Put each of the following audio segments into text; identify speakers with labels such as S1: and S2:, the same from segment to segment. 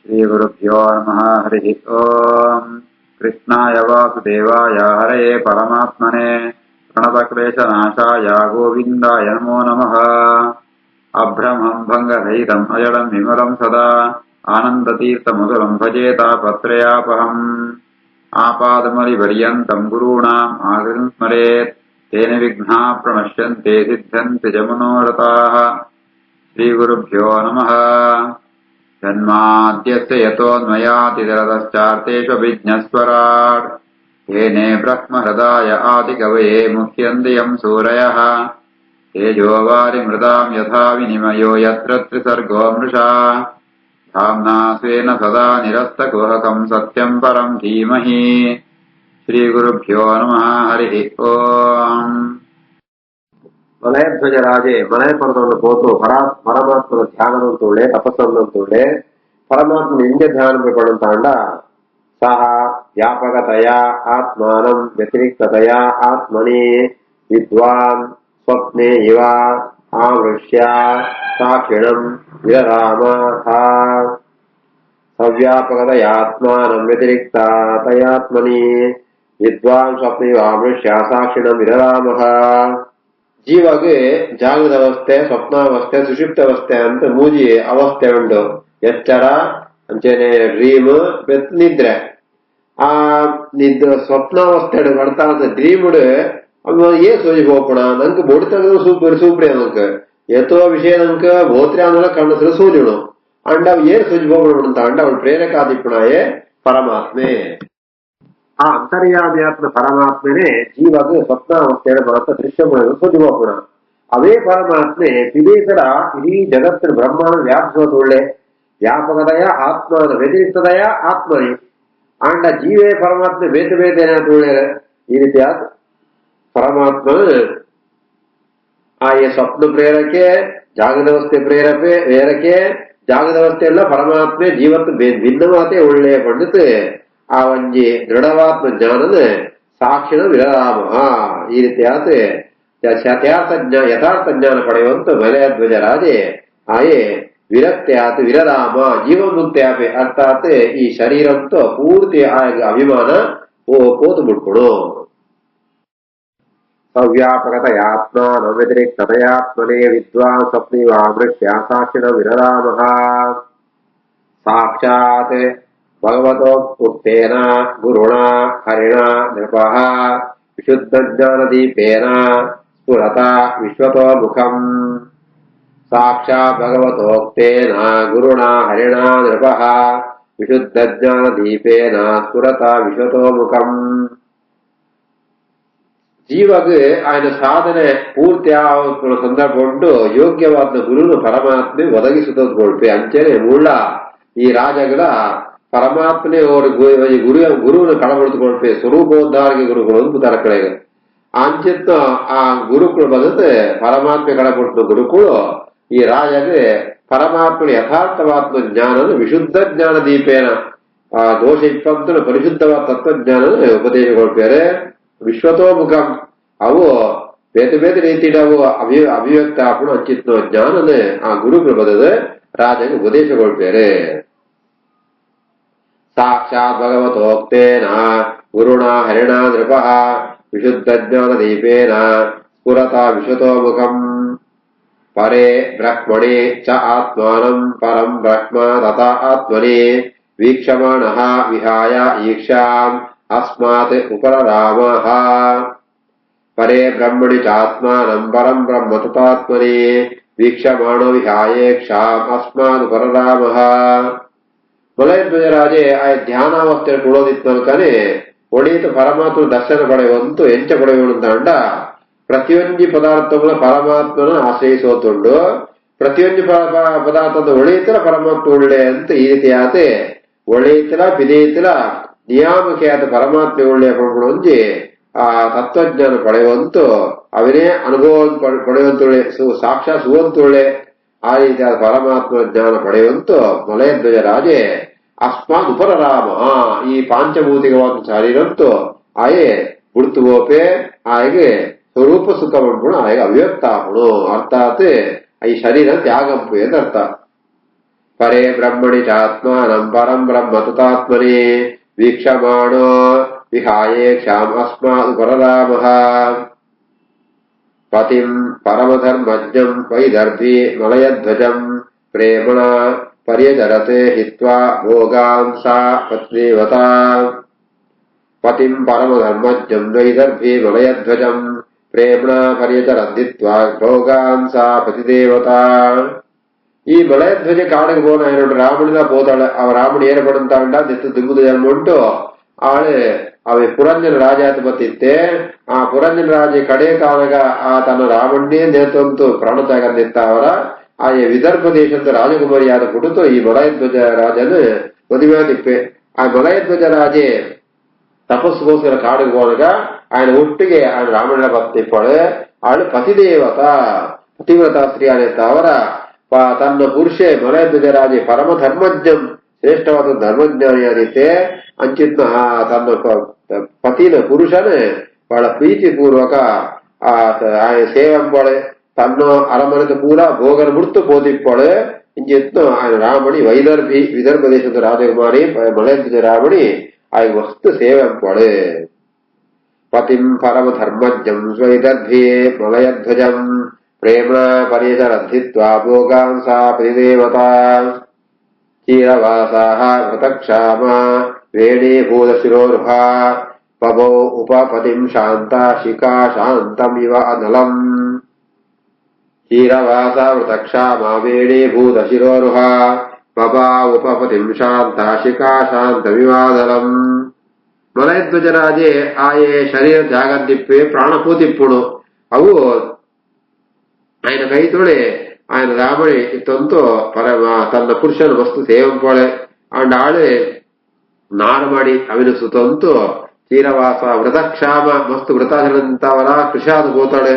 S1: श्रीगुरुभ्यो नमः। हरिः ओम्। कृष्णाय वासुदेवाय हरये परमात्मने प्रणतक्लेशनाशाय गोविन्दाय नमो नमः। अभ्रमम् भङ्गरहितम् अजडम् विमलम् सदा आनन्दतीर्थमधुरम् भजेतापत्रयापहम्। आपादमलिपर्यन्तम् गुरूणाम् आकृतिम् स्मरेत् तेन विघ्नाः प्रणश्यन्ते सिद्ध्यन्ति च मनोरथाः। श्रीगुरुभ्यो नमः। जन्माद्यस्य यतोऽन्वयातिदरतश्चार्तेष्वभिज्ञस्वराट् येने ब्रह्महृदाय आदिकवये मुह्यन्ति यम् सूरयः। तेजोवारिमृताम् यथा विनिमयो यत्र त्रिसर्गो मृषा धाम्ना स्वेन सदा निरस्तकुहकम् सत्यम् परम् धीमहि। श्रीगुरुभ्यो नमः। हरिः ओम्।
S2: ಮಲಯಧ್ವಜರಾಜೆ ಮಲಯ ಪರ್ವತವನ್ನು ಪೋತು ಪರಮಾತ್ಮನ ಧ್ಯಾನವಂತುಳ್ಳೆ ತಪಸ್ಸನ್ನಂತುಳ್ಳೆ ಪರಮಾತ್ಮನ ಇಂದ್ಯ ಧ್ಯಾನ ಪಡುತ್ತಾಂಡ ಸಹ ವ್ಯಾಪಕತೆಯ ಆತ್ಮಾನಂ ವ್ಯತಿರಿಕ್ತತೆಯ ಆತ್ಮನಿ ವಿದ್ವಾನ್ ಸ್ವಪ್ನೆ ಇವ ಆಮೃಷ್ಯ ಸಾಕ್ಷಿಣಂ ವಿರರಾಮ ಸವ್ಯಾಪಕತೆಯಾತ್ಮಾನಂ ವ್ಯತಿರಿಕ್ತತೆಯಾತ್ಮನಿ ವಿದ್ವಾನ್ ಸ್ವಪ್ನೆ ಇವ ಆಮೃಷ್ಯ ಸಾಕ್ಷಿಣಂ ವಿರರಾಮ. ಜೀವಗೆ ಜಾಗೃತ ಅವಸ್ಥೆ, ಸ್ವಪ್ನಾವಸ್ಥೆ, ಸುಷುಪ್ತ ಅವಸ್ಥೆ ಅಂತ ಮೂಜಿ ಅವಸ್ಥೆ ಉಂಟು. ಎಚ್ಚರ ಅಂಚೆನೆ ಡ್ರೀಮ್ ನಿದ್ರೆ. ಆ ಸ್ವಪ್ನಾವಸ್ಥೆ ಬರ್ತಾ ಡ್ರೀಮ್ ಏ ಸೋಜಿ ಹೋಪಣ ನಂಗೆ ಬೊಡು ತೆಗೆದು ಸೂಪ್ರೆ ನಂಗೆ ಎತ್ತೋ ವಿಷಯ ನಂಗೆ ಬೋತ್ರೆ ಅನ್ನೋಲ್ಲ ಕಣ್ಣಸರು ಸೂರ್ಯನು ಅಂಡ ಏನ್ ಸೂಜಿ ಹೋಪಣ ಅಂತ ಅಂಡ ಅವಳು ಪ್ರೇರಕಾದಿಪ್ಪಣಾಯೇ ಪರಮಾತ್ಮೆ. ಆ ಅಂತರ್ಯಾಮ್ಯಾತ್ಮ ಪರಮಾತ್ಮನೇ ಜೀವಾಗ ಸ್ವಪ್ನಾವಸ್ಥೆಯ ಮಾತ್ರ ದೃಶ್ಯಗಳನ್ನು ಸೋಜಿಬೋಣ. ಅವೇ ಪರಮಾತ್ಮೆ ವಿವೇಕರ ಇಡೀ ಜಗತ್ತಿನ ಬ್ರಹ್ಮಾಂಡ ವ್ಯಾಪಿಸೋದೊಳ್ಳೆ ವ್ಯಾಪಕತೆಯ ಆತ್ಮನ ವ್ಯತಿರಿಕ್ತತೆಯ ಆತ್ಮನಿ ಆಂಡ ಜೀವೇ ಪರಮಾತ್ಮೆ ಬೇತೆ ಬೇತೆ ಏನಾದ್ರೆ ಈ ರೀತಿಯಾದ ಪರಮಾತ್ಮ ಆಯೇ ಸ್ವಪ್ನ ಪ್ರೇರಕೆ ಜಾಗದವಸ್ಥೆ ಪ್ರೇರಕೆ ಜಾಗದವಸ್ಥೆ ಎಲ್ಲ ಪರಮಾತ್ಮೆ ಜೀವತ್ತು ಭಿನ್ನವಾತೆ ಒಳ್ಳೆಯ ಪಂಡಿತ ಆ ಒಂಜಿ ದೃಢವಾತ್ಮ ಜ್ಞಾನದ ಸಾಕ್ಷಿಣ ವಿರರಾಮ. ಈ ರೀತಿಯಾದ ಯಥಾರ್ಥ ಜ್ಞಾನ ಪಡೆಯುವಂತ ಮಲಯಧ್ವಜರಾಜೆ ಆಯೇ ವಿರಕ್ತಿಯಾತ ವಿರರಾಮ ಜೀವಮುಕ್ತಿಯಾಪೆ ಅರ್ಥಾತ್ ಈ ಶರೀರಂತೂ ಪೂರ್ತಿ ಅಭಿಮಾನ ಪೋತು ಬಿಟ್ಕೊಡು. ಸವ್ಯಾಪಕತೆಯಾತ್ಮಾನ ವ್ಯತಿರಿಕ್ತತೆಯಾತ್ಮನೇ ವಿದ್ವಾನ್ ಸ್ವಪ್ನಿವಾಮೃಷ್ಯ ಸಾಕ್ಷಿಣ ವಿರರಾಮ. ಸಾಕ್ಷಾತ್ ಭಗವತೋಕ್ತೇನ ಗುರುಣಾ ಹರಿಣ ನೃಪಃ ವಿಶುದ್ಧ ಜ್ಞಾನದೀಪೇನ ಸ್ಫುರತ ವಿಶ್ವತೋ ಮುಖಂ. ಸಾಕ್ಷಾತ್ ಭಗವತೋಕ್ತೇನ ಗುರುಣಾ ಹರಿಣ ನೃಪಃ ವಿಶುದ್ಧ ಜ್ಞಾನದೀಪೇನ ಸ್ಫುರತ ವಿಶ್ವತೋ ಮುಖಂ. ಜೀವಗೆ ఆయన ಸಾಧನೆ ಪೂರ್ತಿ ಆಗುವ ಸಂದರ್ಭ ಉಂಟು. ಯೋಗ್ಯವಾದ ಗುರುನು ಪರಮಾತ್ಮೆ ಒದಗಿಸುತ್ತದೆ. ಅಂಚೆನೆ ಮುಳ್ಳ ಈ ರಾಜಗಳ ಪರಮಾತ್ಮನೇ ಅವರು ಗುರುವಿನ ಕಳಬಡಿದುಕೊಳ್ಪೆ ಸ್ವರೂಪೋದ್ಧಾರಿಗೆ ಗುರುಗಳು ಅಂತಾರೆ ಕಡೆಗೆ ಅಂಚಿತ್ತ ಆ ಗುರುಕುಳು ಬದಲು ಪರಮಾತ್ಮೆ ಕಳಬಡಿದ ಗುರುಕುಳು ಈ ರಾಜಗೆ ಪರಮಾತ್ಮನ ಯಥಾರ್ಥವಾತ್ಮ ಜ್ಞಾನದ ವಿಶುದ್ಧ ಜ್ಞಾನ ದೀಪೇನ ಆ ದೋಷ ಇಪ್ಪಂತನ ಪರಿಶುದ್ಧವಾದ ತತ್ವಜ್ಞಾನದ ಉಪದೇಶಗೊಳ್ಪೇರೆ. ವಿಶ್ವತೋ ಮುಖಂ ಅವು ಬೇತೆ ಬೇತೆ ರೀತಿ ಅವು ಅಭಿವ್ಯಕ್ತ ಆಪಣ ಅಂಚಿತ್ನ ಜ್ಞಾನದ ಆ ಗುರುಕುಳು ಬದಲು ರಾಜಗೆ ಉಪದೇಶಗೊಳ್ಪೇರೆ. ಸಾಕ್ಷಾತ್ ಭಗವತೋಕ್ತೇನ ಗುರುಣಾ ಹರಿಣ ನೃಪಃ ವಿಶುದ್ಧ ಜ್ಞಾನದೀಪೇನ ಸ್ಫುರತ ವಿಶ್ವತೋ ಮುಖಂ. ಪರೇ ಬ್ರಹ್ಮಣಿ ಚ ಆತ್ಮಾನಂ ಪರಂ ಬ್ರಹ್ಮ ತತ ಆತ್ಮನಿ ವೀಕ್ಷಮಾಣಃ ವಿಹಾಯ ಈಕ್ಷಾಂ ಅಸ್ಮಾತ್ ಉಪರರಾಮಃ. ಪರೇ ಬ್ರಹ್ಮಣಿ ಚ ಆತ್ಮಾನಂ ಪರಂ ಬ್ರಹ್ಮ ತತಾತ್ಮನಿ ವೀಕ್ಷಮಾಣೋ ವಿಹಾಯೇಕ್ಷಾಂ ಅಸ್ಮಾತ್ ಉಪರರಾಮಃ. ಮಲಯಧ್ವಜರಾಜೆ ಆ ಧ್ಯಾನಾವಸ್ಥೆ ಕೊಡೋದಿತ್ತಲ್ಕನೆ ಒಳಿತ ಪರಮಾತ್ಮ ದರ್ಶನ ಪಡೆಯುವಂತೂ ಎಂಚ ಪಡೆಯುವಂತ ಅಂಡ ಪ್ರತಿಯೊಂದು ಪದಾರ್ಥಗಳ ಪರಮಾತ್ಮನ ಆಶ್ರಯಿಸೋತುಂಡು. ಪ್ರತಿಯೊಂದು ಪದಾರ್ಥದ ಒಳಿತರ ಪರಮಾತ್ಮ ಒಳ್ಳೆ ಅಂತ ಈ ರೀತಿಯಾದ ಒಳಿತರ ಪಿದೀತರ ನಿಯಾಮಕೆಯಾದ ಪರಮಾತ್ಮ ಒಳ್ಳೆಯ ಪಡ್ಕೊಂಡೊಂಜಿ ಆ ತತ್ವಜ್ಞಾನ ಪಡೆಯುವಂತೂ ಅವನೇ ಅನುಭವ ಪಡೆಯುವಂತೊಳ್ಳೆ ಸಾಕ್ಷಾತ್ ಸುವಂತೊಳ್ಳೆ ಆ ರೀತಿಯಾದ ಪರಮಾತ್ಮ ಜ್ಞಾನ ಪಡೆಯುವಂತೂ ಮಲಯಧ್ವಜರಾಜೆ ಅಸ್ಮಾತ್ ಉಪರರಾಮ. ಈ ಪಾಂಚಭೌತಿಕವಾದ ಶರೀರಂತೂ ಆಯೇ ಗುರುತು ಗೋಪೆ ಆಯಗೆ ಸ್ವರೂಪ ಸುಖ ಮಾಡ್ಬಿಡು ಆಯಗೆ ಅವ್ಯಕ್ತ ಆಗ್ಬಿಡು. ಅರ್ಥಾತ್ ಈ ಶರೀರ ತ್ಯಾಗಂಪು ಅಂತ ಅರ್ಥ. ಪರೇ ಬ್ರಹ್ಮಣಿ ಚಾತ್ಮಾನಂ ಪರಂ ಬ್ರಹ್ಮ ತತಾತ್ಮನಿ ವೀಕ್ಷಮಾಣೋ ವಿಹಾಯೇ ಕ್ಷಾಮ್ ಅಸ್ಮಾತ್ ಪರರಾಮಃ ಪತಿಂ ಪರಮಧರ್ಮಜ್ಞಂ ವೈದರ್ಭಿ ಮಲಯಧ್ವಜಂ ಪ್ರೇಮಣ ಪರ್ಯಚರತೆ ಹಿತ್ವಾ ಭೋಗಾನ್ ಸಾ ಪತ್ನಿವತಾ ಪತಿಂ ಪರಮಧರ್ಮಜ್ಞಂ ವೈದರ್ಭಿ ಮಲಯಧ್ವಜಂ ಪ್ರೇಮಣ ಪರ್ಯಚರದ್ದಿತ್ವಾ ಭೋಗಾನ್ ಸಾ ಪತಿದೇವತಾ. ಈ ಮಲಯಧ್ವಜ ಕಾಡಿಗೆ போன என்னோட ராமனில போதாள அவ ராமன் ஏறப்படுந்தாண்டா தித்து திங்குது ஜன்மಂಟು ಆಳೆ ಅವ ಪುರಂಜನ ರಾಜಾತ ಬತ್ತಿತ್ತೆ. ಆ ಪುರಂಜನ ರಾಜ ಕಡೆ ಕಾಲಗ ಆ ತನ್ನ ರಾಮಣ್ಣೇ ನೇತಂತು ಪ್ರಾಣತ್ಯಾಗಂದಿತ್ತ ಅವರ ಆ ವಿದರ್ಭ ದೇಶದ ರಾಜಕುಮಾರಿಯಾದ ಕುಟುತು ಈ ಮಲಯಧ್ವಜ ರಾಜನ ಮದುವೆಯಾದಿಪ್ಪೆ. ಆ ಮಲಯಧ್ವಜ ರಾಜೆ ತಪಸ್ಸುಗೋಸ್ಕರ ಕಾಡಿಗೆ ಹೋದಾಗ ఆయన ಒಟ್ಟಿಗೆ ఆయన ರಾಮಣ್ಣ ಬತ್ತಿಪ್ಪಳೆ ಆಳು ಪತಿದೇವತ ಪತಿವ್ರತ ಸ್ತ್ರೀ ಅನಿತ್ತ ಅವರ ತನ್ನ ಪುರುಷೆ ಮಲಯಧ್ವಜ ರಾಜೆ ಪರಮ ಧರ್ಮಜ್ಞಂ ಶ್ರೇಷ್ಠವಾದ ಧರ್ಮಜ್ಞಾನಿಯಾದಿತ್ತೆ ಅಂಚಿತ್ನ ತನ್ನ ಪತಿನ ಪುರುಷನ ಬಹಳ ಪ್ರೀತಿ ಪೂರ್ವಕ ఆయన ಸೇವಂಪಳೆ ತನ್ನ ಅರಮನೆದ ಪೂರ ಭೋಗನ ಮುರ್ತು ಬೋಧಿಪ್ಪಳೆ ಇಂಚಿತ್ನ ఆయన ರಾಮಣಿ ವೈದರ್ಭಿ ವಿದರ್ಭ ದೇಶದ ರಾಜಕುಮಾರಿ ಮಲಯಧ್ವಜ ರಾಮಣಿ ఆయన ವಸ್ತು ಸೇವಂಪಳೆ. ಪತಿಂ ಪರಮ ಧರ್ಮಜ್ಞಂ ವೈದರ್ಭಿ ಮಲಯಧ್ವಜಂ ಪ್ರೇಮ ಪರಿಚರದ್ಧಿತ್ವಾ ಭೋಗಾನ್ ಸಾ ಪ್ರತಿದೇವತಾ. ಕ್ಷೀರವಾಸಾಃ ವೃತಕ್ಷಾಮ ವೇಣೀಭೂತ ಶಿರೋರುಹ ಪವೋ ಉಪಪತಿಂ ಶಾಂತ ಶಿಖಾ ಶಾಂತಂ ಇವ ಅನಲಂ. ಕ್ಷೀರವಾಸ ವೃತಕ್ಷಾಮ ವೇಣೀಭೂತ ಶಿರೋರುಹ ಪವಾ ಉಪಪತಿಂ ಶಾಂತ ಶಿಖಾ ಶಾಂತಮಿವಾದಲಂ. ಮಲಯಧ್ವಜರಾಜೆ ಆಯೆ ಶರೀರ ಜಾಗದ್ದಿಪ್ಪೆ ಪ್ರಾಣಪೂತಿಪ್ಪುಡು ಅವು ఆయన కైతోడే ఆయన రామణి ఇతంతో పరమ తన పురుషನ ವಸ್ತು ಸೇವಂಪೊಳೆ ಅಂಡ್ ಆಳೆ ನಾಡು ಮಾಡಿ ಅವಿನ ಸುತಂತು ಕ್ಷೀರವಾಸ ವ್ರತಕ್ಷಾಮ ಮಸ್ತು ವ್ರತಾಚರಣಂತವರ ಕೃಷಾದ ಗೋತಾಳೆ.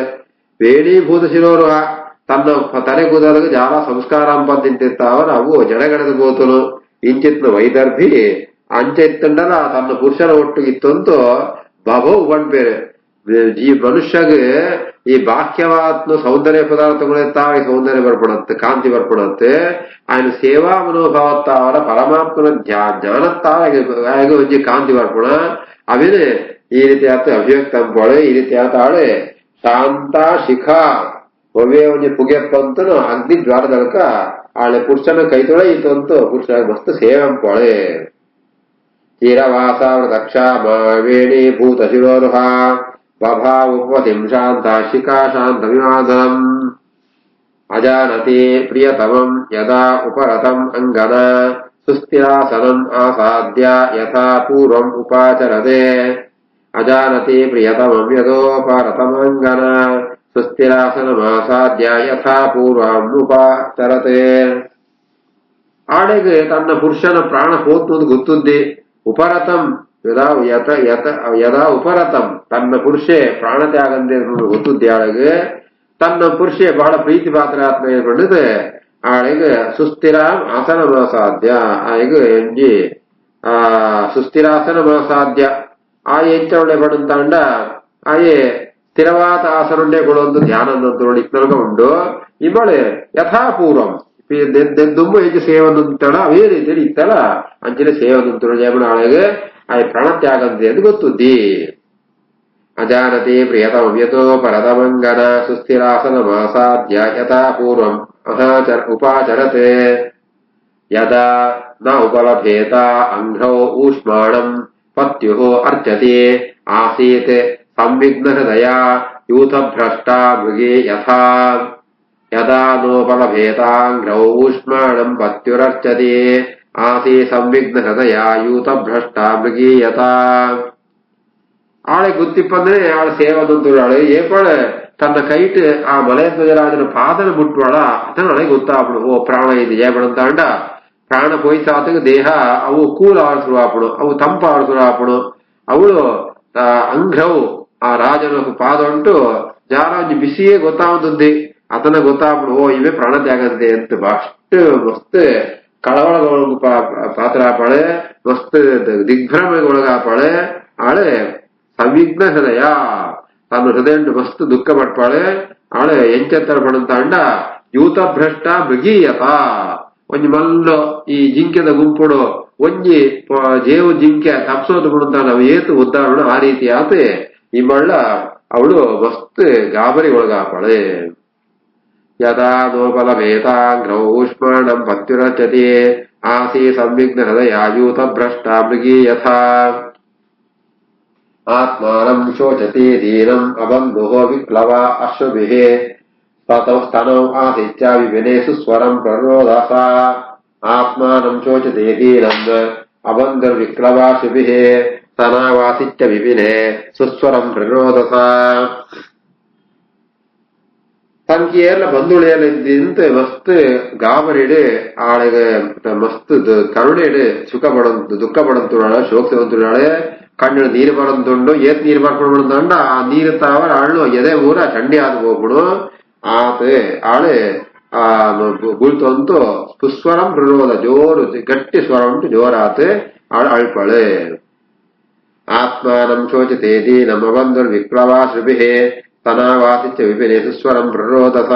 S2: ವೇಣೀಭೂತ ಶಿರೋರುಹ ತನ್ನ ತಲೆ ಕೂದಲಿಗೆ ಜಾಲ ಸಂಸ್ಕಾರ ಅಂಪಂತಿಂತಿರ್ತಾವರ ಅವು ಜಡಗಡದ ಗೋತನು. ಇಂಚಿತ್ನ ವೈದರ್ಭಿ ಅಂಚೆತ್ತಂಡಲ ತನ್ನ ಪುರುಷನ ಒಟ್ಟು ಇತ್ತಂತೂ ಬಭವು ಬಂಡ್ಬೇರೆ ಈ ಮನುಷ್ಯಗೆ ಈ ಬಾಹ್ಯವಾತ್ಮ ಸೌಂದರ್ಯ ಪದಾರ್ಥಗಳಿರ್ತಾವ ಈ ಸೌಂದರ್ಯ ಬರ್ಪಡತ್ತೆ ಕಾಂತಿ ಬರ್ಪಡತ್ತೆ. ఆయన ಸೇವಾ ಮನೋಭಾವತ್ತಾವರ ಪರಮಾತ್ಮನ ಜ್ಞಾನತ್ತಾವ ಒಂಜಿ ಕಾಂತಿ ಬರ್ಪಣ ಅವೇನೆ ಈ ರೀತಿ ಆತ ಅಭಿವ್ಯಕ್ತ ಅಂಪೊಳೆ. ಈ ರೀತಿ ಆತ ಆಳೆ ಶಾಂತ ಶಿಖಾ ಒವ್ವೇ ಒಂಜಿ ಪುಗೆಪ್ಪಂತನು ಅಗ್ನಿ ಜ್ವಾರದಳಕ ಆಳೆ ಪುರುಷನ ಕೈತೊಳೆ ಇತ್ತಂತು ಪುರುಷ ಮಸ್ತ್ ಸೇವಂಪೊಳೆ. ಕ್ಷೀರವಾಸ ವೃತಕ್ಷಾಮ ವೇಣೀಭೂತ ಶಿರೋರುಹ ಬಭಾ ಉಪಪತಿಂ ಶಾಂತ ಶಿಖಾ ಶಾಂತಮಿವಾದಲಂ. ಅಜಾನತಿ ಪ್ರಿಯತಮಂ ಯದಾ ಉಪರತಂ ಅಂಗನ ಸುಸ್ಥಿರಾಸನಂ ಆಸಾದ್ಯ ಯಥಾ ಪೂರ್ವಂ ಉಪಾಚರತೆ. ಅಜಾನತಿ ಪ್ರಿಯತಮಂ ಯದೋಪರತಮಂಗನ ಸುಸ್ಥಿರಾಸನಮಾಸಾದ್ಯ ಯಥಾ ಪೂರ್ವಂ ಉಪಾಚರತೆ. ಆಡೆಗೆ ತನ್ನ ಪುರುಷನ ಪ್ರಾಣ ಹೋತು ಗೊತ್ತುದ್ದಿ. ಉಪರತಂ ಯದಾ ಉಪರತಂ ತನ್ನ ಪುರುಷೆ ಪ್ರಾಣತ್ಯಾಗಂದೆ ಗೊತ್ತುದ್ದಿ. ಆಳೆಗೆ ತನ್ನ ಪುರುಷೆ ಬಹಳ ಪ್ರೀತಿ ಪಾತ್ರ ಆತ್ಮ ಏರ್ಪಡಿದೆ. ಆಳೆಗೆ ಸುಸ್ಥಿರ ಆಸನ ಮಾಸಾಧ್ಯ ಆಯ್ಗೆ ಎಂಜಿ ಸುಸ್ಥಿರಾಸನ ಮಾಸಾಧ್ಯ ಆ ಎಂಚವಳೆ ಪಡುತ್ತಾಂಡ ಆಯೆ ಸ್ಥಿರವಾದ ಆಸನುಂಡೆ ಕೊಡೊಂದು ಧ್ಯಾನಂತೋಡಿ ನಲ್ಗ ಉಂಡು. ಇವಳೆ ಯಥಾಪೂರ್ವಂ ದುಂಬು ಹೆಚ್ಚು ಸೇವನುಂತಳ ಅವೇ ರೀತಿಯಲ್ಲಿ ಇತ್ತಳ ಅಂಚಿನ ಸೇವನುಂತಳು ಜಯಮಣ ಆಳೆಗೆ ಆಯ್ ಪ್ರಾಣತ್ಯಾಗಂತೆ ಎಂದು ಗೊತ್ತುದ್ದಿ. ಅಜಾನತಿ ಪ್ರಿಯತಮಂ ಯತೋ ಪರತಮಂಗನ ಸುಸ್ಥಿರಾಸನ ಮಾಸಾಧ್ಯ ಯಥಾ ಪೂರ್ವಂ ಉಪಾಚರತೆ. ಯದಾ ನ ಉಪಲಭೇತ ಅಂಘ್ರೌ ಊಷ್ಮಾಣಂ ಪತ್ಯುಃ ಅರ್ಚತಿ ಆಸೀತ್ ಸಂವಿಘ್ನ ಹೃದಯ ಯೂಥಭ್ರಷ್ಟ ಮೃಗೇ ಯಥಾ. ಯದಾ ನೋಪಲಭೇತಾಂಘ್ರೌ ಊಷ್ಮಾಣಂ ಪತ್ಯುರರ್ಚತಿ ಆಸೀ ಸಂವಿಘ್ನ ಹೃದಯ ಯೂಥಭ್ರಷ್ಟ ಮೃಗೇ ಯಥಾ. ಆಳೆ ಗುತ್ತಿಪ್ಪಂದ್ರೆ ಆಳ ಸೇವದಂತುಳು ಏಪಳೆ ತನ್ನ ಕೈಟ್ ಆ ಮಲಯಧ್ವಜರಾಜನ ಪಾದನ ಮುಟ್ಟುವಳ ಅದನ್ನ ಗೊತ್ತಾಪಡು ಓ ಪ್ರಾಣ ಇದು ಜಯಪಡಂತಾಂಡ ಪ್ರಾಣ ಪೋಯಿಸಾತಗ ದೇಹ ಅವು ಕೂಲ ಆಡಿಸುವಾಪಡು ಅವು ತಂಪ ಆಡಿಸುವಾಪಡು ಅವಳು ಅಂಘ್ರವು ಆ ರಾಜನ ಪಾದ ಉಂಟು ಜಾರ ಒಂಜಿ ಬಿಸಿಯೇ ಗೊತ್ತಾವಂತದ್ದಿ ಅದನ್ನ ಗೊತ್ತಾಪಡು ಓ ಇವೇ ಪ್ರಾಣ ತ್ಯಾಗಂತೆ ಅಂತ ಅಷ್ಟು ಮಸ್ತ್ ಕಳವಳಗೊಳಗ ಪಾತ್ರಾಪಳೆ ಮಸ್ತ್ ದಿಗ್ಭ್ರಮೆಗೊಳಗಾಪಳೆ ಆಳೆ ಸಂವಿಘ್ನ ಹೃದಯ ತನ್ನ ಹೃದಯ ಮಸ್ತ್ ದುಃಖ ಪಡ್ಪಾಳೆ ಆಳೆ ಎಂಚೆತ್ತರ ಪಡಂತಾಂಡ ಯೂತ ಭ್ರಷ್ಟ ಮೃಗೀಯತ ಒಂಜಿ ಮಲ್ಲ ಈ ಜಿಂಕೆದ ಗುಂಪುಡು ಒಂಜಿ ಜೇವು ಜಿಂಕೆ ತಪ್ಸೋದು ಬಿಡುತ್ತ ನಾವು ಏತು ಉದ್ದಾರಣ ಆ ರೀತಿ ಆತೆ ಈ ಮಳ್ಳ ಅವಳು ಮಸ್ತ್ ಗಾಬರಿ ಒಳಗಾಪಳೆ. ಯದಾ ನೋಬಲಮೇತಾಗ್ರೌ ಊಷ್ಮಾಣಂ ಪತ್ಯುರಚತಿ ಆಸೀ ಸಂವಿಘ್ನ ಹೃದಯಾಯೂತ ಭ್ರಷ್ಟ ಮೃಗೀ ಯಥಾ ಆತ್ಮಾನಂ ಶೋಚತಿ ದೀನಂ ಅಬಂಧುಃ ವಿಕ್ಲವ ಅಶ್ರುಭಿಃ ಸ್ತನೌ ಆದಿತ್ಯ ವಿಪಿನೆ ಸುಸ್ವರಂ ಪ್ರರೋದಸ ಆತ್ಮಾನಂ ಶೋಚತಿ ದೀನಂ ಅಬಂಧುರ್ವಿಕ್ಲವಾಶುಭಿಃ ಸ್ತನವಾಸಿತ್ಯ ವಿಪಿನೆ ಸುಸ್ವರಂ ಪ್ರರೋದಸ. ತನ್ಕಿಯೆಲ್ಲ ಬಂಧುಳೆಯಲ್ಲಿದ್ದಂತೆ ಮಸ್ತ್ ಗಾಬರಿಡು ಆಳೆಗೆ ಮಸ್ತ್ ಕರುಣೆಡು ಸುಖ ಪಡಂತು ದುಃಖ ಪಡಂತುಳಾಳೆ ಶೋಕ್ಸವಂತುಳಾಳೆ ಕಣ್ಣು ನೀರು ಬರಂದುಂಡು ಏತ್ ನೀರು ಬರ್ಕೊಂಡು ಆ ನೀರು ತಾವರ ಆಳು ಎದೆ ಊರ ಚಂಡಿ ಆದ ಹೋಗ್ಬಿಡು ಆತ ಆಳೆ ಆ ಗುಳ್ತಂತು ಸುಸ್ವರಂ ಪ್ರರೋಧ ಜೋರು ಗಟ್ಟಿ ಸ್ವರ ಉಂಟು ಜೋರಾತ ಆಳು ಅಳ್ಪಳೆ. ಆತ್ಮಾನಂ ಶೋಚತೆ ದೀನಂ ಅಬಂಧುರ್ ವಿಕ್ಲವಾಶುಭಿಃ ಸ್ತನವಾಸಿತ್ಯ ವಿಪಿನೆ ಸುಸ್ವರಂ ಪ್ರರೋದಸ.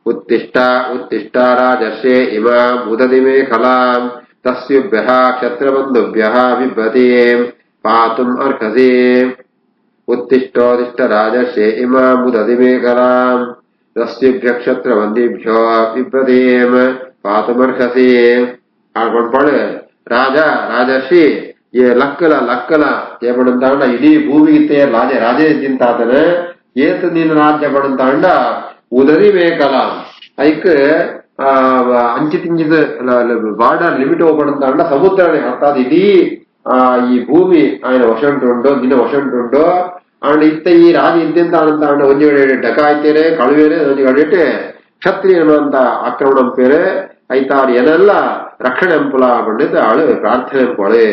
S2: ಉತ್ತಿಷ್ಠ ಉತ್ತಿಷ್ಠ ರಾಜರ್ಷೇ ಇಮಾಂ ಉದದಿ ಮೇ ಖಲಾಂ ತಸ್ಯುಭ್ಯಃ ಕ್ಷತ್ರಬಂಧುಭ್ಯಃ ಬಿಭ್ರತೀಂ ಪಾತುಂ ಅರ್ಹಸಿ. ಉತ್ತಿಷ್ಠೋತ್ತಿಷ್ಠ ರಾಜರ್ಷೇ ಇಮಾಂ ಉದದಿ ಮೇ ಖಲಾಂ ತಸ್ಯುಭ್ಯಃ ಕ್ಷತ್ರಬಂಧುಭ್ಯೋ ಬಿಭ್ರತೀಂ ಪಾತುಂ ಅರ್ಹಸಿ. ಆಡ್ಕೊಂಡ್ಪಾಳೆ ರಾಜ ರಾಜರ್ಷಿ ಲಕ್ಕಲ ಏಪಡಂತಾಂಡ ಇಡೀ ಭೂಮಿಗಿತ್ತೆ ರಾಜೇ ಜಿಂತಾತನ ಏತ್ ನೀನು ರಾಜ್ಯ ಪಡಂತಾಂಡ ಉದರಿ ಮೇಕಲ ಐಕ್ ಅಂಚಿ ತಿಂಚಿದ ಬಾರ್ಡರ್ ಲಿಮಿಟ್ ಹೋಗ್ಪಡಂತಾಂಡ ಸಮುದ್ರನೇ ಅರ್ಥಾತ್ ಇಡೀ ಈ ಭೂಮಿ ఆయన ವಶಂಟುಂಡು ನಿನ್ನ ವಶಂಟುಂಡು ಅಂಡ್ ಇತ್ತ ಈ ರಾಜ ಇದ್ದಂತ ಅಂತಾಂಡ ಒಂಜಿ ಡಕಾಯ್ತೇನೆ ಕಳುವೇನೆ ಒಂಜಿ ಕಡೆಟ್ ಕ್ಷತ್ರಿಯನಂತ ಆಕ್ರಮಣ ಪೇರೆ ಐತಾರು ಏನೆಲ್ಲ ರಕ್ಷಣೆ ಎಂಪುಲ ಪಂಡಿತ ಆಳು ಪ್ರಾರ್ಥನೆ ಎಂಪೊಳೆ.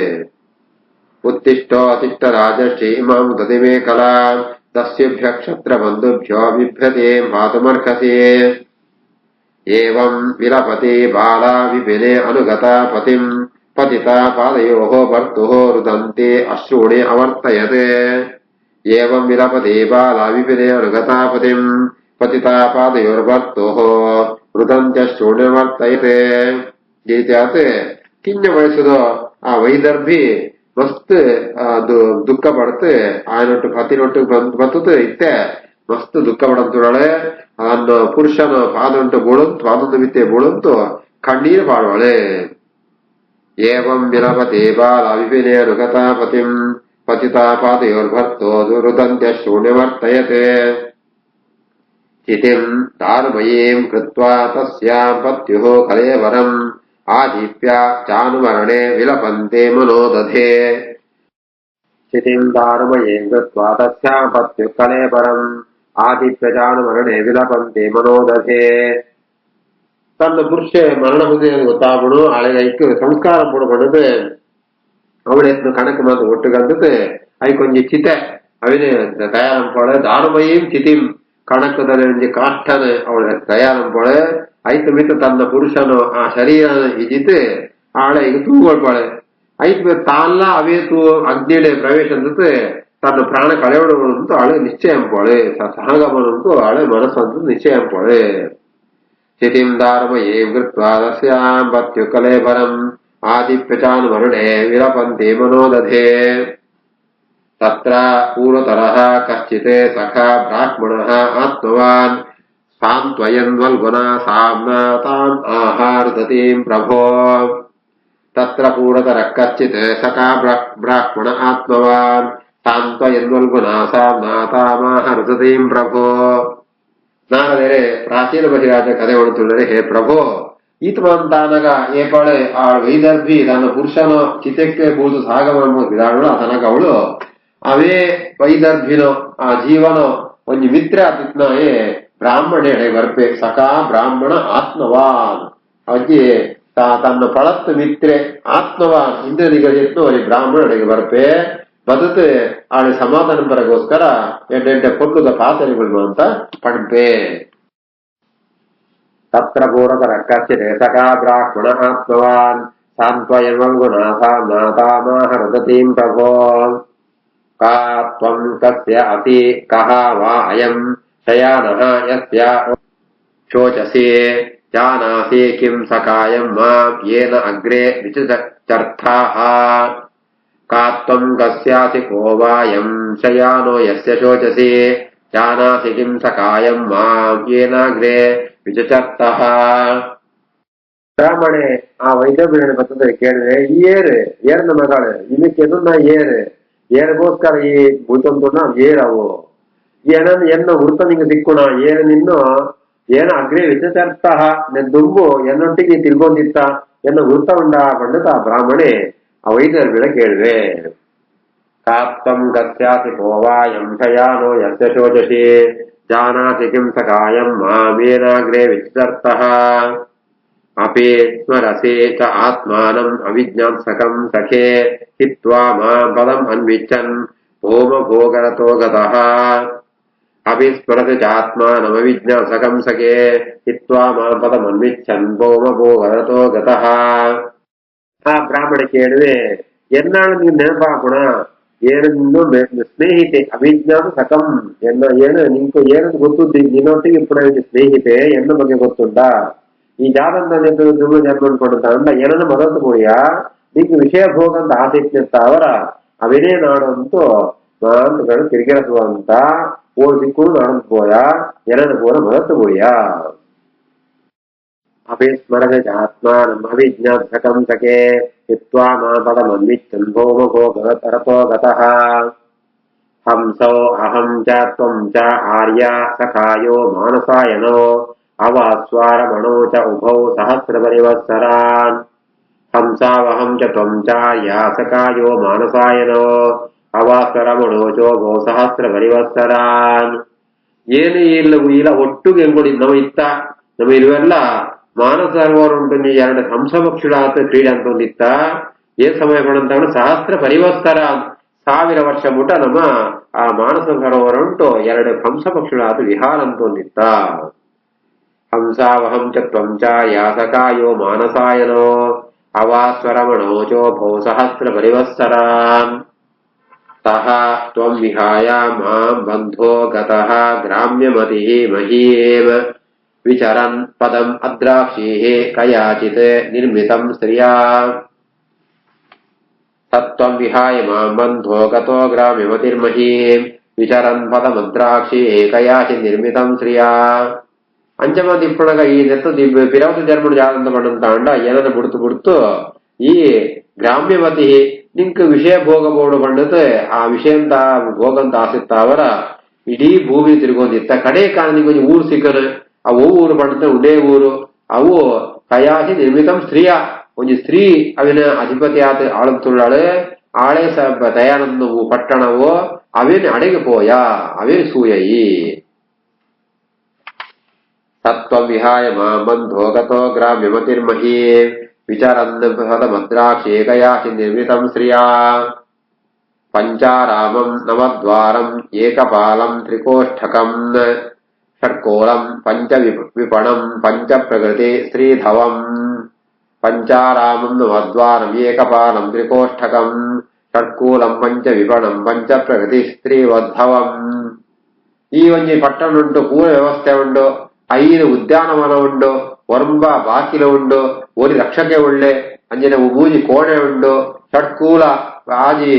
S2: ಉತ್ತಿಷ್ಠೋ ಅತಿಷ್ಠ ರಾಜರ್ಷಿ ಇಮಾಂ ಉದದಿ ಮೇ ಖಲಾಂ ತಸ್ಯುಭ್ಯಃ ಕ್ಷತ್ರಬಂಧುಭ್ಯೋ ಬಿಭ್ರತೀಂ ಪಾತುಮರ್ಹಸಿ. ಏವಂ ವಿಲಪತಿ ಬಾಲಾ ವಿಪಿನೆ ಅನುಗತಾ ಪತಿಂ ಪತಿತಾ ಪಾದಯೋಃ ಭರ್ತುಃ ರುದಂತಿ ಅಶ್ರೂಣಿ ಅವರ್ತಯತೆ. ಏವಂ ವಿಲಪತಿ ಬಾಲಾ ವಿಪಿನೆ ಅನುಗತಾ ಪತಿಂ ಪತಿತಾ ಪಾದಯೋರ್ಭರ್ತುಃ ರುದಂತ್ಯಶ್ರೂಣಿ ಅವರ್ತಯತೆ. ಈ ರೀತಿ ಆತ ಕಿಂಜ ವಯಸ್ಸದ ಆ ವೈದರ್ಭಿ ಮಸ್ತ್ ಅದು ದುಃಖ ಪಡ್ತೆ ಆಯ್ನೊಟ್ಟು ಪತಿನೊಟ್ಟು ಬರ್ತದೆ ಇತ್ತೆ ಮಸ್ತ್ ದುಃಖ ಪಡಂತುಳಳೆ ಅನ್ನ ಪುರುಷನ ಪಾದಂಟು ಬೋಳಂತು ಪಾದದ ವಿತ್ತೆ ಬೋಳಂತು ಕಣ್ಣೀರು ಪಾಡುವಳೆ. ಏವಂ ವಿಲಪತಿ ಬಾಲ ವಿಪಿನೆ ಅನುಗತಾ ಪತಿಂ ಪತಿತಾ ಪಾದಯೋರ್ಭರ್ತೋ ರುದಂತ್ಯ ಶೂನ್ಯವರ್ತಯತೆ. ಚಿತಿಂ ದಾರುಮಯೀಂ ಕೃತ್ವಾ ತಸ್ಯಾಂ ಪತ್ಯುಃ ಕಲೇವರಂ ಆದಿಪ್ಯ ಚಾನುಮರಣೆ ವಿಲಪಂತೆ ಮನೋದಧೆ. ಚಿತಿಂ ದಾರುಮಯೀಂ ಕೃತ್ವಾ ತಸ್ಯಾಂ ಪತ್ಯುಃ ಕಲೇವರಂ ಆದಿಪ್ಯ ಚಾನುಮರಣೆ ವಿಲಪಂತೆ ಮನೋದಧೆ. ತನ್ನ ಪುರುಷ ಮರಣ ಹೊಂದಿದ ಗೊತ್ತಾಗ್ಬಿಡು ಆಳೆಗೈಕ್ ಸಂಸ್ಕಾರ ಪಡ್ಬಿಡುದು ಅವಳೆತ್ತು ಕಣಕ್ ಮಾತು ಒಟ್ಟು ಕಲ್ತತೆ ಐಕೊಂಜಿ ಚಿತೆ ಅವಿನೇ ತಯಾರಂಪೊಳೆ ದಾರುಮಯೀಂ ಚಿತಿಂ ಕಣಕದಲ್ಲಿ ಕಾಷ್ಟನ ಅವಳ ತಯಾರಂಪೊಳೆ ಐತು ಮಿತ್ತು ತನ್ನ ಪುರುಷನು ಆ ಶರೀರ ಇಜಿತ್ತು ಆಳೆ ಈಗ ತೂಗೊಳ್ಪಾಳೆ ಐತು ತಾಲ್ಲ ಅವೇ ತೂ ಅಗ್ನಿಡೆ ಪ್ರವೇಶ ಅಂತತೆ ತನ್ನ ಪ್ರಾಣ ಕಳೆಯೋಡು ಆಳೆ ನಿಶ್ಚಯ ಅಂಪೋಳೆ ಸಹಗಮನಂತೂ ಆಳೆ ಮನಸ್ಸಂತ ನಿಶ್ಚಯ ಅಂಪೋಳೆ. ಸ್ಥಿತಿಂ ದಾರುಮಯೀಂ ಕೃತ್ವಾ ತಸ್ಯಾಂ ಪತ್ಯುಃ ಕಲೇಬರಂ ಆದಿಪ್ಯ ಚಾನುಮರಣೆ ವಿಲಪಂತೆ ಮನೋದಧೆ. ತತ್ರ ಪೂರ್ವತರಃ ಕಶ್ಚಿತ್ ಸಖಾ ಬ್ರಾಹ್ಮಣಃ ಆತ್ಮವಾನ್ ಸಾಂತ್ವಯನ್ವಲ್ಗುಣಾ ಸಾಮ್ನಾ ತಾನ್ ಆಹಾರದತೀಂ ಪ್ರಭೋ. ತತ್ರ ಪೂರ್ವತರಃ ಕಶ್ಚಿತ್ ಸಖಾ ಬ್ರಾಹ್ಮಣ ಆತ್ಮವಾನ್ ಸಾಂತ್ವಯನ್ವಲ್ಗುಣಾ ಸಾಮ್ನಾ ತಾಮಾಹಾರದತೀಂ ಪ್ರಭೋ. ನಾರದರೆ ಪ್ರಾಚೀನ ಬಹಿರಾಜ ಕಥೆ ಹೊಡುತ್ತುಳ್ಳರೆ ಹೇ ಪ್ರಭೋ ಈತವಂತಾನಗ ಏಪಾಳೆ ಆ ವೈದರ್ಭಿ ತನ್ನ ಪುರುಷನ ಚಿತೆಕ್ಕೆ ಬೂದು ಸಾಗಮನ ವಿಧಾನ ತನಕ ಅವಳು ಅವೇ ವೈದರ್ಭಿನೋ ಆ ಜೀವನೋ ಒಂಜಿ ಮಿತ್ರ ಆತಿತ್ನ ಬ್ರಾಹ್ಮಣ ಎಡೆ ಬರ್ಪೆ ಸಖಾ ಬ್ರಾಹ್ಮಣ ಆತ್ಮವಾನ್ ಅಜ್ಜಿ ತನ್ನ ಪಳತ್ತು ಮಿತ್ರೆ ಆತ್ಮವಾನ್ ಇಂದ್ರನಿಗಳಿತ್ತು ಅಲ್ಲಿ ಬ್ರಾಹ್ಮಣ ಎಡೆಗೆ ಬರ್ಪೆ ಬದುತ್ತೆ ಆಳೆ ಸಮಾಧಾನ ಬರಗೋಸ್ಕರ ಎಡ್ಡೆಡ್ಡೆ ಕೊಟ್ಟುದ ಪಾಸನೆಗಳು ಅಂತ ಪಡ್ಪೆ. ತತ್ರ ಪೂರ್ವತರ ಕಶ್ಚಿತ್ ಸಖಾ ಬ್ರಾಹ್ಮಣ ಆತ್ಮವಾನ್ ಸಾಂತ್ವಯನ್ವಲ್ಗುಣಾ ಸಾಮ್ನಾತಾಮಾಹರದತೀಂ ಪ್ರಭೋ. ಕಾ ತ್ವಂ ಕಸ್ಯ ಅತಿ ಕಹ ವಾ ಅಯಂ ಶಯಾನಃ ಯಸ್ಯ ಶೋಚಸಿ ಜಾನಾಸಿ ಕಿಂ ಸಕಾಯಂ ಮಾಂ ಯೇನ ಅಗ್ರೆ ವಿಚರ್ಥಾಃ ಕಾತ್ವಂ ಗಸ್ಯಾಸಿ ಕೋ ವಾಯಂ ಶಯಾನೋ ಯಸ್ಯ ಶೋಚಸಿ ಜಾನಾಸಿ ಕಿಂ ಸಕಾಯಂ ಮಾಂ ಯೇನಾಗ್ರೆ ವಿಚರ್ಥಃ. ಬ್ರಾಹ್ಮಣೆ ಆ ವೈದ್ಯರನ್ನು ಬರ್ತದೆ ಕೇಳಿದ್ರೆ ಈ ಏರನ ಮಗಳು ಇದಕ್ಕೆ ಎನ್ನ ಏರಗೋಸ್ಕರ ಈ ಭೂತಂತುನ ಏರವು ಎನ್ನ ವೃತ್ತ ನಿಂಗೆ ಸಿಕ್ಕುಣ ಏನ ನಿನ್ನು ಏನ ಅಗ್ರೆ ವಿಚರ್ಥ ದುಂಬು ಎನ್ನೊಟ್ಟಿಗೆ ತಿಳ್ಕೊಂಡಿತ್ತ ಎನ್ನ ವೃತ್ತ ಉಂಡ ಪಂಡಿತ ಬ್ರಾಹ್ಮಣೆ ಆ ವೈದ್ಯರ ಕೇಳಿವೆ. ಕಾಪ್ತಂ ಗಸ್ಯಾಸಿ ಕೋವಾಯಂ ಶಯಾನೋ ಯಸ್ಯ ಶೋಚಸಿ ಜಾನಾಸಿ ಕಿಂ ಸಕಾಯಂ ಮಾಮೇನಾಗ್ರೆ ವಿಚರ್ಥಃ ಅಪಿ ಸ್ಮರಸೆ ಚ ಆತ್ಮಾನಂ ಅವಿಜ್ಞಾತ್ಸಕಂ ಸಖೇ ಹಿತ್ವಾ ಮಾಂ ಪದಂ ಅನ್ವಿಚ್ಚನ್ ಭೋಮ ಭೋಗರತೋ ಗತಃ. ಅಪಿ ಸ್ಮರಸೆ ಚ ಆತ್ಮಾನಂ ಅವಿಜ್ಞಾತ್ಸಕಂ ಸಖೇ ಹಿತ್ವಾ ಮಾಂ ಪದಂ ಅನ್ವಿಚ್ಚನ್ ಭೋಮ ಭೋಗರತೋ ಗತಃ. ಆ ಬ್ರಾಹ್ಮಣ ಕೇಳಿದೆ, ಎನ್ನಾಳು ನೀನು ನೆನಪಾಕೋಣ ಏನನ್ನು ಸ್ನೇಹಿತೆ ಅವಿಜ್ಞಾನ ಸಕಂ ಏನು ನಿಂಕು ಏನನ್ನು ಗೊತ್ತುದ್ದಿ ನಿನ್ನೊಟ್ಟಿಗೆ ಇಪ್ಪಡ ಸ್ನೇಹಿತೆ ಎನ್ನ ಬಗ್ಗೆ ಗೊತ್ತುಂಟಾ ಈ ಜಾತಂತ ದುರ್ಗ ಜನ್ಮಕೊಂಡ ಅಂದ ಏನನ್ನು ಮದತ್ತು போயா నీకు ವಿಷಯ ಭೋಗ ಅಂತ ಆಸಕ್ತಿ ಅವರ ಅವನೇ ನಾಡು ಅಂತೂ ಮಾಂತಗಳು ತಿರುಗಿರಸುವಂತ ಓ ದಿಕ್ಕು ನಾಡು போயா ಏನನ್ನು ಕೂಡ ಮದತ್ತು போயா. ಅಪಿ ಸ್ಮರದೆ ಆತ್ಮಾನಂ ಅವಿಜ್ಞಾತಕಂ ಸಖೇ ಹಿತ್ವಾ ಮಾಂ ಪದಮನ್ವಿಚ್ಚನ್ ಭೋಮ ಭೋಗರತೋ ಗತಃ. ಹಂಸೋ ಅಹಂ ಚ ತ್ವಂ ಚ ಆರ್ಯ ಸಖಾಯೋ ಮಾನಸಾಯನೋ ಅವಾಸ್ವಾರಮಣೋ ಚ ಉಭೌ ಸಹಸ್ರಪರಿವತ್ಸರಾನ್. ಹಂಸಾವಹಂ ಚ ತ್ವಂ ಚಾರ್ಯ ಸಖಾಯೋ ಮಾನಸಾಯನೋ ಅವಾಸ್ವರಮಣೋ ಚೋಭೌ ಸಹಸ್ರಪರಿವತ್ಸರಾನ್. ಏನು ಇಲ್ಲವೂ ಇಲ್ಲ ಒಟ್ಟಿಗೆ ಎಂಗೊಡಿ ನಮ್ಮ ಇತ್ತ ನಮ್ಮ ಇವೆಲ್ಲ ಮಾನಸ ಸರೋವರ ఉంటుంది ಎರಡು ಹಂಸ ಪಕ್ಷುಳಾತ ಕ್ರೀಡೆ ಅಂತ ಒಂದಿತ್ತ ಏ ಸಮಯ ಪಡಂತ ಸಹಸ್ರ ಪರಿವತ್ಸರ 1000 ವರ್ಷ ಮುಟ ನಮ್ಮ ಆ ಮಾನಸ ಸರೋವರ ಉಂಟು ಎರಡು ಹಂಸ ಪಕ್ಷುಳಾತ ವಿಹಾರ ಅಂತ ಒಂದಿತ್ತ. ಹಂಸಾವಹಂ ಚ ತ್ವಂ ಚ ಯಾಸಕಾಯೋ ಮಾನಸಾಯನೋ ಅವಾಸ್ವರಮಣೋ ಚೋಭೌ ಸಹಸ್ರ ಪರಿವತ್ಸರಾನ್. ಸಹ ತ್ವಂ ವಿಹಾಯ ಮಾಂ ಬಂಧೋ ಗತಃ ಗ್ರಾಮ್ಯಮತಿಃ ಮಹೀಂ ವಿಚರನ್ ಪದಂ ಅದ್ರಾಕ್ಷೀಃ ಕಯಾಚಿತ್ ನಿರ್ಮಿತಂ ಶ್ರಿಯಾ. ತತ್ವಂ ವಿಹಾಯ ಮಾಂ ಬಂಧೋ ಗತೋ ಗ್ರಾಮ್ಯಮತಿರ್ಮಹೀಂ ವಿಚರನ್ ಪದಮದ್ರಾಕ್ಷೀಃ ಕಯಾಚಿತ್ ನಿರ್ಮಿತಂ ಶ್ರಿಯಾ. ಅಂಚಮ ದಿಪ್ಪಣಗ ಈ ನೆತ್ತು ಪಿರವತ ಜನ್ಮಡು ಜಾದಂತ ಪಡಂತ ಅಂಡ ಏನನ್ನ ಬಿಡ್ತು ಈ ಗ್ರಾಮ್ಯವತಿ ನಿಂಕ ವಿಷಯ ಭೋಗ ಬೋಡು ಪಂಡತ್ ಆ ವಿಷಯಂತ ಭೋಗಂತ ಆಸಿತ್ತ ಅವರ ಇಡೀ ಭೂಮಿ ತಿರುಗೊಂದಿತ್ತ ಕಡೆ ಕಾಲ ನಿಂಗೆ ಊರು ಸಿಕ್ಕರು ಆ ಊರು ಪಂಡತ ಉದೇ ಊರು ಅವು ಕಯಾಸಿ ನಿರ್ಮಿತಂ ಸ್ತ್ರೀಯ ಒಂದು ಸ್ತ್ರೀ ಅವಿನ ಅಧಿಪತಿ ಆತ ಆಳಂತುಳ್ಳಾಳು ಆಳೆ ದಯಾನಂದ ಪಟ್ಟಣವೋ ಅವೇನು ಅಡೆಗೆ ಪೋಯ ಅವೇನು ಸೂಯಯಿ. ತತ್ವಂ ವಿಹಾಯ ಮಾಂ ಬಂಧೋ ಗತೋ ಗ್ರಾಮ್ಯಮತಿರ್ಮಹೀಂ ವಿಚರನ್ ಪದಮದ್ರಾಕ್ಷೀ ಕಯಾಸಿ ನಿರ್ಮಿತಂ ಶ್ರಿಯಾ. ಪಂಚಾರಾಮಂ ನವದ್ವಾರಂ ಏಕಪಾಲಂ ತ್ರಿಕೋಷ್ಠಕಂ ಷಟ್ಕೋಲಂ ಪಂಚ ವಿಪಣಂ ಪಂಚ ಪ್ರಕೃತಿ ಶ್ರೀಧವಂ. ಪಂಚಾರಾಮಂ ನವದ್ವಾರಂ ಏಕಪಾಲಂ ತ್ರಿಕೋಷ್ಠಕಂ ಷಟ್ಕೂಲಂ ಪಂಚ ವಿಪಣಂ ಪಂಚ ಪ್ರಕೃತಿ ಶ್ರೀವದ್ಧವಂ. ಈ ಒಂಜಿ ಪಟ್ಟಣ ಉಂಟು, ಪೂರ ವ್ಯವಸ್ಥೆ ಉಂಟು, 5 ಉದ್ಯಾನವನ ಉಂಡು, ಒರಂಬ ಬಾಕಿಲ ಉಂಡು, ಓರಿ ರಕ್ಷಕೆ ಒಳ್ಳೆ ಅಂಜನೆ ಮೂಜಿ ಕೋಣೆ ಉಂಡು, ಷಟ್ಕೂಲ ಆಜಿ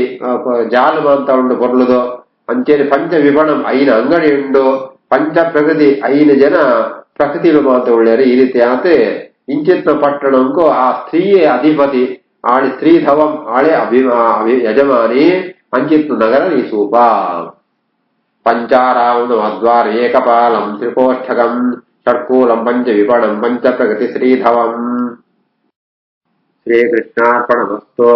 S2: ಜಾಲಮ ಅಂತ ಉಂಡು ಬರ್ಲುದು ಅಂಚೇನೆ ಪಂಚ ವಿಪಣಂ 5 ಅಂಗಡಿ ಉಂಡು, ಪಂಚ ಪ್ರಕೃತಿ 5 ಜನ ಪ್ರಕೃತಿಗಳು ಮಾತ್ರ ಒಳ್ಳೆಯರು. ಈ ರೀತಿ ಆತೆ ಇಂಚಿತ್ತ ಪಟ್ಟಣಂಕು ಆ ಸ್ತ್ರೀಯೇ ಅಧಿಪತಿ ಆಳಿ ಸ್ತ್ರೀಧವಂ ಆಳೆ ಯಜಮಾನಿ ಅಂಚಿತ್ತು ನಗರ ಈ ಸೂಪ. ಪಂಚಾರಾಮ ಮದ್ವಾರ ಏಕಪಾಲಂ ತ್ರಿಕೋಷ್ಠಕಂ ಷಟ್ಕೂಲಂ ಪಂಚ ವಿಪಣಂ ಪಂಚ ಪ್ರಗತಿ ಶ್ರೀಧವಂ. ಶ್ರೀಕೃಷ್ಣಾರ್ಪಣಮಸ್ತು.